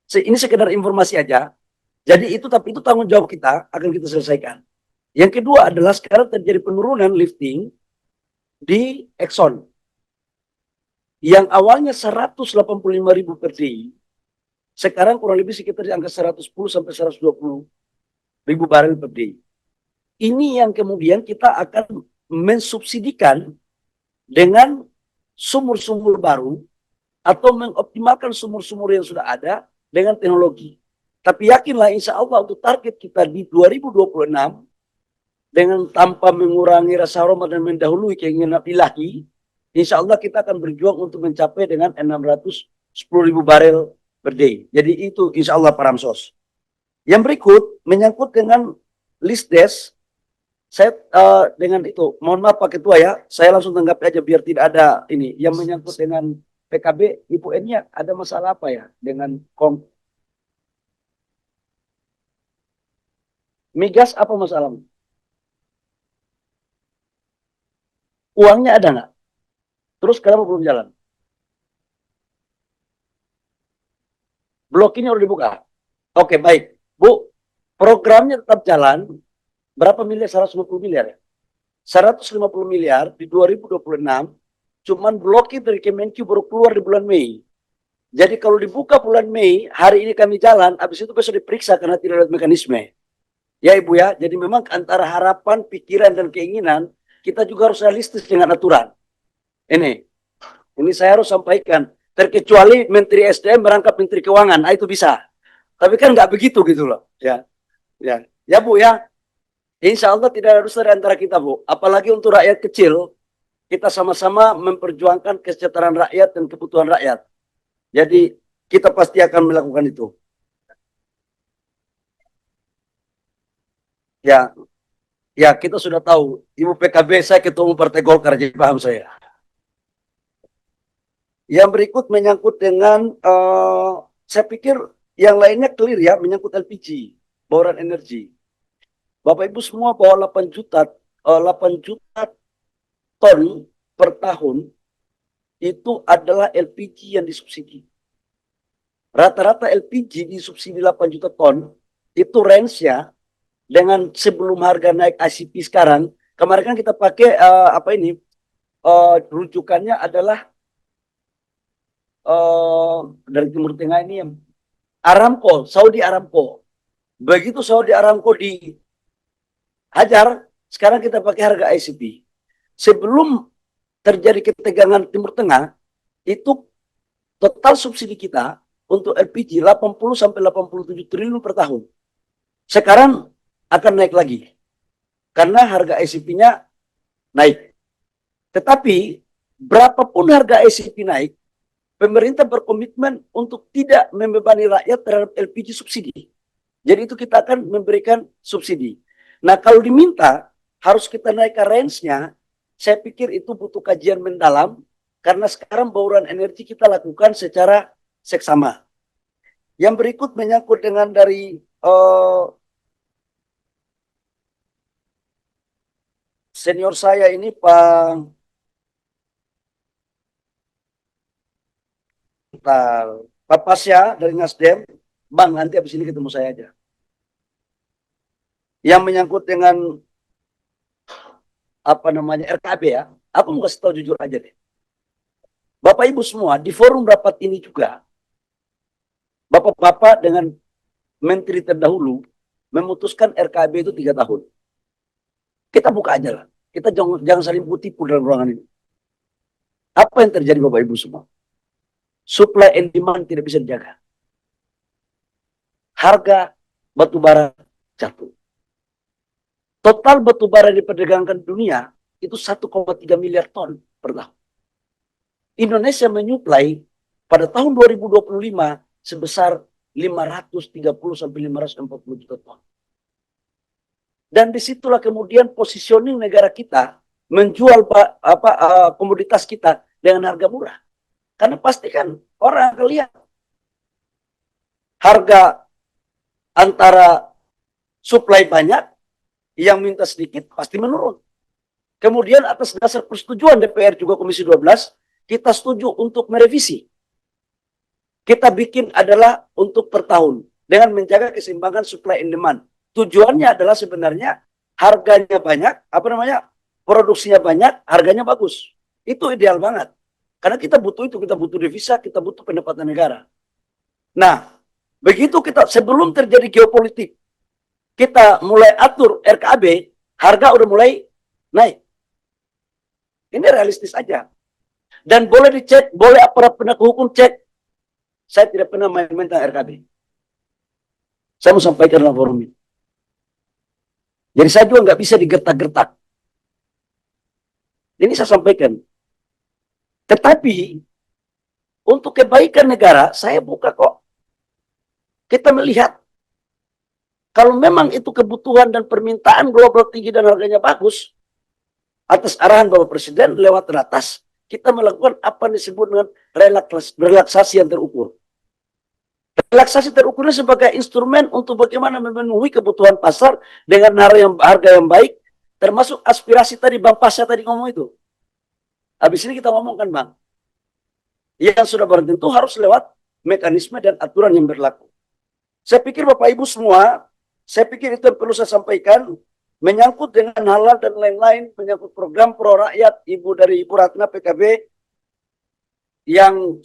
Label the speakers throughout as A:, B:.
A: Ini sekedar informasi aja. Jadi tapi itu tanggung jawab kita akan kita selesaikan. Yang kedua adalah sekarang terjadi penurunan lifting di Exxon. Yang awalnya 185.000 per day, sekarang kurang lebih sekitar di angka 110 sampai 120.000 barel per day. Ini yang kemudian kita akan mensubsidikan dengan sumur-sumur baru atau mengoptimalkan sumur-sumur yang sudah ada dengan teknologi. Tapi yakinlah insya Allah untuk target kita di 2026 dengan tanpa mengurangi rasa hormat dan mendahului keinginan ilahi, insya Allah kita akan berjuang untuk mencapai dengan 610.000 barel per day. Jadi itu insya Allah Pak Ramsos. Yang berikut menyangkut dengan list desk, saya dengan itu, mohon maaf Pak Ketua ya, saya langsung tanggapi aja biar tidak ada ini. Yang menyangkut dengan PKB, Ibu N-nya ada masalah apa ya dengan migas, apa masalahnya? Uangnya ada nggak? Terus kenapa belum jalan? Blok ini udah dibuka. Oke, baik. Bu, programnya tetap jalan. Berapa miliar? 150 miliar ya? 150 miliar di 2026, cuman blokir dari Kemenkyu baru keluar di bulan Mei. Jadi kalau dibuka bulan Mei, hari ini kami jalan, habis itu besok diperiksa karena tidak ada mekanisme. Ya Ibu ya, jadi memang antara harapan, pikiran, dan keinginan, kita juga harus realistis dengan aturan. Ini saya harus sampaikan. Terkecuali Menteri SDM merangkap Menteri Keuangan, itu bisa. Tapi kan nggak begitu gitu loh. Ya Bu ya. Insya Allah tidak ada dusta di antara kita Bu. Apalagi untuk rakyat kecil, kita sama-sama memperjuangkan kesejahteraan rakyat dan kebutuhan rakyat. Jadi kita pasti akan melakukan itu. Ya kita sudah tahu. Ibu PKB, saya ketua umum Partai Golkar, jadi paham saya. Yang berikut menyangkut dengan, saya pikir yang lainnya clear ya, menyangkut LPG, bauran energi. Bapak Ibu semua bahwa 8 juta ton per tahun itu adalah LPG yang disubsidi. Rata-rata LPG disubsidi 8 juta ton, itu range-nya dengan sebelum harga naik ICP sekarang. Kemarin kan kita pakai rujukannya adalah dari Timur Tengah ini yang Aramco, Saudi Aramco. Begitu Saudi Aramco dihajar, sekarang kita pakai harga ICP. Sebelum terjadi ketegangan Timur Tengah, itu total subsidi kita untuk LPG 80 sampai 87 triliun per tahun. Sekarang akan naik lagi karena harga ICP-nya naik. Tetapi berapapun harga ICP naik, pemerintah berkomitmen untuk tidak membebani rakyat terhadap LPG subsidi. Jadi itu kita akan memberikan subsidi. Nah kalau diminta harus kita naikkan range-nya, saya pikir itu butuh kajian mendalam karena sekarang bauran energi kita lakukan secara seksama. Yang berikut menyangkut dengan dari senior saya ini Pak Pasya dari Nasdem. Bang, nanti habis ini ketemu saya aja. Yang menyangkut dengan RKB ya, aku mau kasih tahu jujur aja deh. Bapak Ibu semua di forum rapat ini juga, Bapak-bapak dengan menteri terdahulu memutuskan RKB itu 3 tahun. Kita buka aja lah. Kita jangan saling tipu dalam ruangan ini. Apa yang terjadi Bapak Ibu semua? Supply and demand tidak bisa dijaga. Harga batubara jatuh. Total batubara diperdagangkan dunia itu 1,3 miliar ton per tahun. Indonesia menyuplai pada tahun 2025 sebesar 530 sampai 540 juta ton. Dan disitulah kemudian positioning negara kita menjual komoditas kita dengan harga murah. Karena pasti kan orang akan lihat harga antara supply banyak, yang minta sedikit pasti menurun. Kemudian atas dasar persetujuan DPR juga Komisi 12, kita setuju untuk merevisi. kita bikin adalah untuk per tahun dengan menjaga keseimbangan supply and demand. Tujuannya adalah sebenarnya harganya banyak, produksinya banyak, harganya bagus. Itu ideal banget. Karena kita butuh itu, kita butuh devisa, kita butuh pendapatan negara. Nah, begitu kita sebelum terjadi geopolitik, kita mulai atur RKAB, harga udah mulai naik. Ini realistis aja. Dan boleh dicek, boleh aparat penegak hukum cek. Saya tidak pernah main-main tentang RKAB. Saya mau sampaikan dalam forum ini. Jadi saya juga nggak bisa digertak-gertak. Ini saya sampaikan. Tetapi untuk kebaikan negara, saya buka kok. Kita melihat kalau memang itu kebutuhan dan permintaan global tinggi dan harganya bagus, atas arahan Bapak Presiden lewat ratas, kita melakukan apa yang disebut dengan relaksasi yang terukur. Relaksasi terukurnya sebagai instrumen untuk bagaimana memenuhi kebutuhan pasar dengan harga yang baik, termasuk aspirasi tadi Bang Pasha tadi ngomong itu. Habis ini kita ngomongkan Bang, yang sudah barang tentu harus lewat mekanisme dan aturan yang berlaku. Saya pikir Bapak Ibu semua, saya pikir itu yang perlu saya sampaikan, menyangkut dengan halal dan lain-lain, menyangkut program pro rakyat Ibu Ratna PKB, yang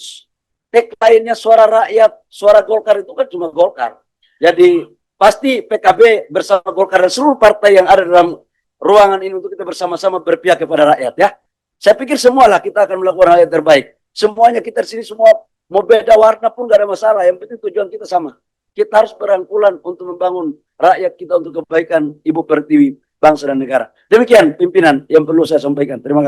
A: tagline-nya suara rakyat, suara Golkar itu kan cuma Golkar. Jadi pasti PKB bersama Golkar dan seluruh partai yang ada dalam ruangan ini untuk kita bersama-sama berpihak kepada rakyat ya. Saya pikir semualah kita akan melakukan hal yang terbaik. Semuanya kita di sini semua mau beda warna pun gak ada masalah. Yang penting tujuan kita sama. Kita harus berangkulan untuk membangun rakyat kita untuk kebaikan Ibu Pertiwi, bangsa dan negara. Demikian pimpinan yang perlu saya sampaikan. Terima kasih.